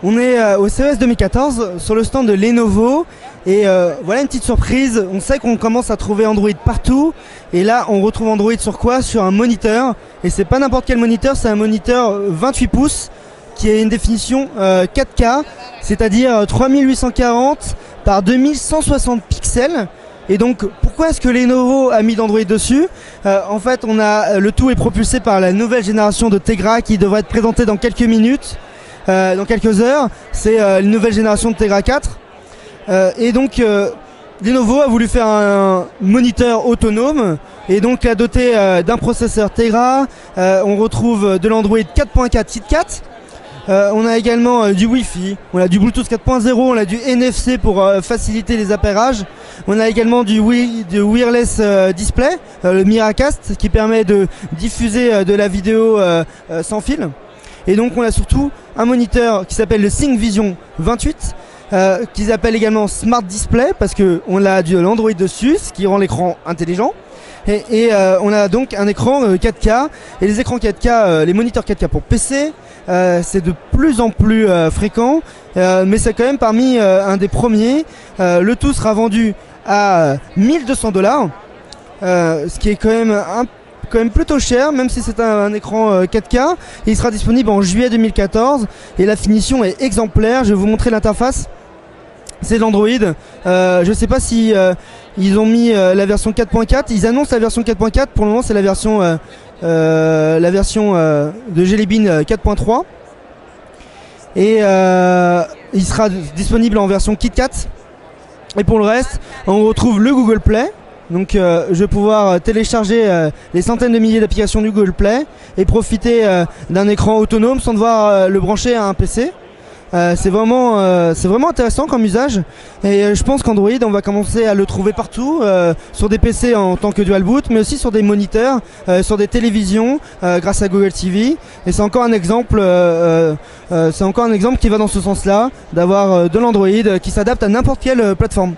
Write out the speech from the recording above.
On est au CES 2014 sur le stand de Lenovo et voilà une petite surprise, on sait qu'on commence à trouver Android partout et là on retrouve Android sur quoi? Sur un moniteur, et c'est pas n'importe quel moniteur, c'est un moniteur 28 pouces qui a une définition 4K, c'est-à-dire 3840 par 2160 pixels. Et donc pourquoi est-ce que Lenovo a mis d'Android dessus? En fait le tout est propulsé par la nouvelle génération de Tegra qui devrait être présentée dans quelques minutes. Dans quelques heures, c'est une nouvelle génération de Tegra 4 et donc Lenovo a voulu faire un moniteur autonome et donc l'a doté d'un processeur Tegra. On retrouve de l'Android 4.4 KitKat. On a également du Wi-Fi, on a du Bluetooth 4.0, on a du NFC pour faciliter les appairages. On a également du wireless display, le Miracast, qui permet de diffuser de la vidéo sans fil. Et donc on a surtout un moniteur qui s'appelle le ThinkVision 28, qu'ils appellent également Smart Display parce qu'on a de l'Android dessus, ce qui rend l'écran intelligent. Et on a donc un écran 4K, et les écrans 4K, les moniteurs 4K pour PC, c'est de plus en plus fréquent, mais c'est quand même parmi un des premiers. Le tout sera vendu à 1200 $, ce qui est quand même plutôt cher, même si c'est un écran 4K. Il sera disponible en juillet 2014 et la finition est exemplaire. Je vais vous montrer l'interface. C'est l'Android. Je ne sais pas si ils ont mis la version 4.4. Ils annoncent la version 4.4. Pour le moment, c'est la version de Jelly Bean 4.3. Et il sera disponible en version KitKat. Et pour le reste, on retrouve le Google Play. Donc je vais pouvoir télécharger les centaines de milliers d'applications du Google Play et profiter d'un écran autonome sans devoir le brancher à un PC. C'est vraiment intéressant comme usage, et je pense qu'Android on va commencer à le trouver partout, sur des PC en tant que dual boot, mais aussi sur des moniteurs, sur des télévisions grâce à Google TV. Et c'est encore un exemple qui va dans ce sens-là, d'avoir de l'Android qui s'adapte à n'importe quelle plateforme.